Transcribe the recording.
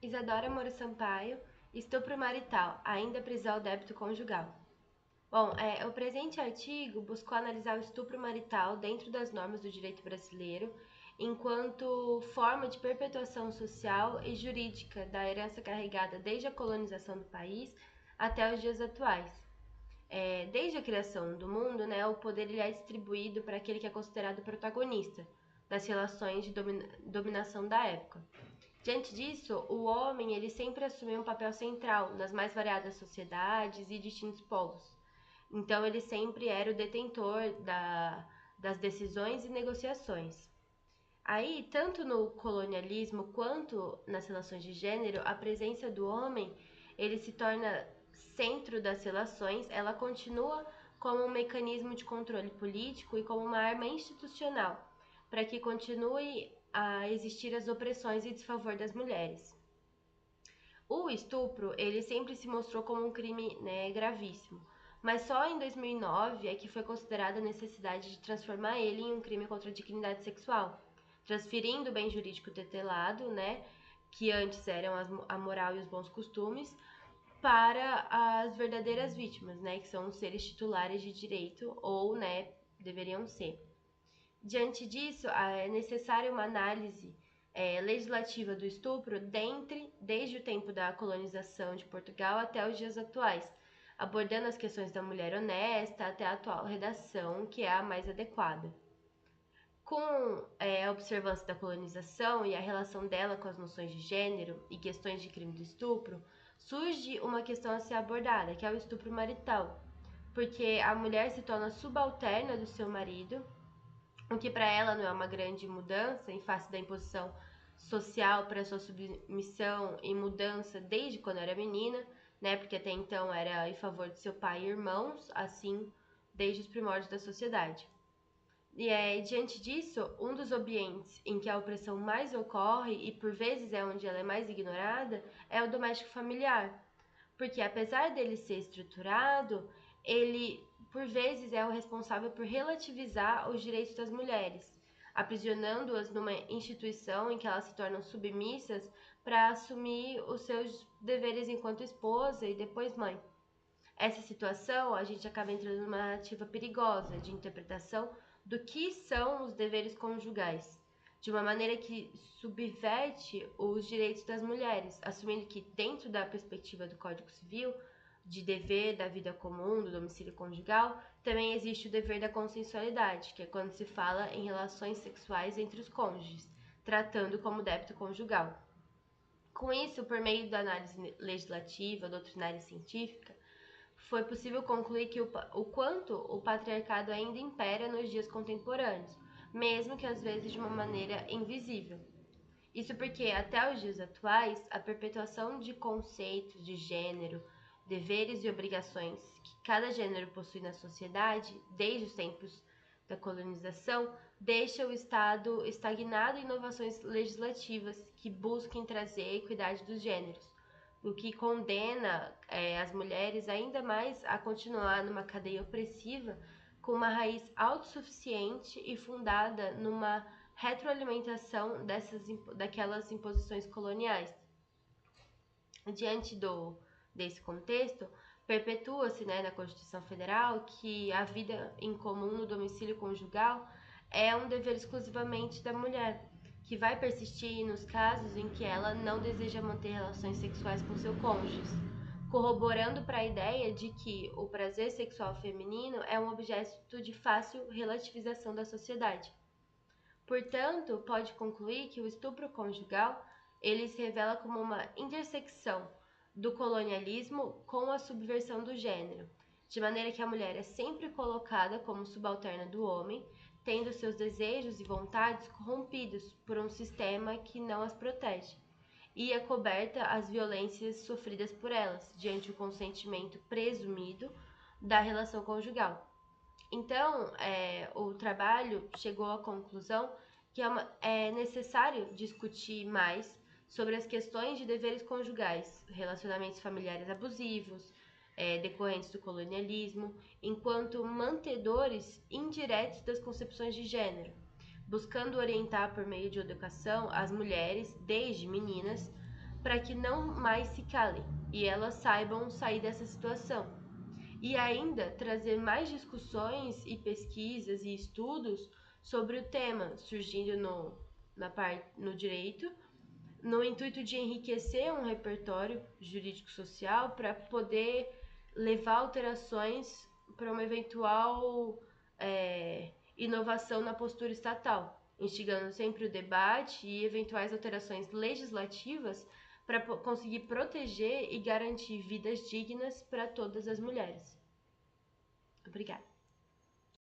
Isadora Moro Sampaio, estupro marital, ainda prisão ao débito conjugal. Bom, o presente artigo buscou analisar o estupro marital dentro das normas do direito brasileiro, enquanto forma de perpetuação social e jurídica da herança carregada desde a colonização do país até os dias atuais. Desde a criação do mundo, né, o poder ele é distribuído para aquele que é considerado protagonista das relações de dominação da época. Diante disso, o homem ele sempre assumiu um papel central nas mais variadas sociedades e distintos povos. Então, ele sempre era o detentor das decisões e negociações. Aí, tanto no colonialismo quanto nas relações de gênero, a presença do homem ele se torna centro das relações, ela continua como um mecanismo de controle político e como uma arma institucional para que continue a existir as opressões e desfavor das mulheres. O estupro, ele sempre se mostrou como um crime, né, gravíssimo, mas só em 2009 é que foi considerada a necessidade de transformar ele em um crime contra a dignidade sexual, transferindo o bem jurídico tutelado, né, que antes eram a moral e os bons costumes, para as verdadeiras vítimas, né, que são os seres titulares de direito ou, né, deveriam ser. Diante disso, é necessária uma análise legislativa do estupro desde o tempo da colonização de Portugal até os dias atuais, abordando as questões da mulher honesta até a atual redação, que é a mais adequada. Com a observância da colonização e a relação dela com as noções de gênero e questões de crime do estupro, surge uma questão a ser abordada, que é o estupro marital, porque a mulher se torna subalterna do seu marido, o que para ela não é uma grande mudança em face da imposição social para sua submissão e mudança desde quando era menina, né? Porque até então era em favor de seu pai e irmãos, assim desde os primórdios da sociedade. Diante disso, um dos ambientes em que a opressão mais ocorre, e por vezes é onde ela é mais ignorada, é o doméstico familiar. Porque apesar dele ser estruturado, ele por vezes é o responsável por relativizar os direitos das mulheres, aprisionando-as numa instituição em que elas se tornam submissas para assumir os seus deveres enquanto esposa e depois mãe. Essa situação, a gente acaba entrando numa narrativa perigosa de interpretação do que são os deveres conjugais, de uma maneira que subverte os direitos das mulheres, assumindo que dentro da perspectiva do Código Civil, de dever da vida comum, do domicílio conjugal, também existe o dever da consensualidade, que é quando se fala em relações sexuais entre os cônjuges, tratando como débito conjugal. Com isso, por meio da análise legislativa, doutrinária e científica, foi possível concluir que o quanto o patriarcado ainda impera nos dias contemporâneos, mesmo que às vezes de uma maneira invisível. Isso porque, até os dias atuais, a perpetuação de conceitos de gênero, deveres e obrigações que cada gênero possui na sociedade, desde os tempos da colonização, deixa o Estado estagnado em inovações legislativas que busquem trazer a equidade dos gêneros, o que condena as mulheres ainda mais a continuar numa cadeia opressiva com uma raiz autossuficiente e fundada numa retroalimentação daquelas imposições coloniais. Diante desse contexto, perpetua-se, né, na Constituição Federal que a vida em comum no domicílio conjugal é um dever exclusivamente da mulher, que vai persistir nos casos em que ela não deseja manter relações sexuais com seu cônjuge, corroborando para a ideia de que o prazer sexual feminino é um objeto de fácil relativização da sociedade. Portanto, pode concluir que o estupro conjugal ele se revela como uma intersecção do colonialismo com a subversão do gênero, de maneira que a mulher é sempre colocada como subalterna do homem, tendo seus desejos e vontades corrompidos por um sistema que não as protege, e é coberta as violências sofridas por elas, diante do consentimento presumido da relação conjugal. Então, o trabalho chegou à conclusão que é necessário discutir mais sobre as questões de deveres conjugais, relacionamentos familiares abusivos, decorrentes do colonialismo, enquanto mantedores indiretos das concepções de gênero, buscando orientar por meio de educação as mulheres, desde meninas, para que não mais se calem e elas saibam sair dessa situação. E ainda trazer mais discussões e pesquisas e estudos sobre o tema, surgindo no direito, no intuito de enriquecer um repertório jurídico-social para poder levar alterações para uma eventual inovação na postura estatal, instigando sempre o debate e eventuais alterações legislativas para conseguir proteger e garantir vidas dignas para todas as mulheres. Obrigada.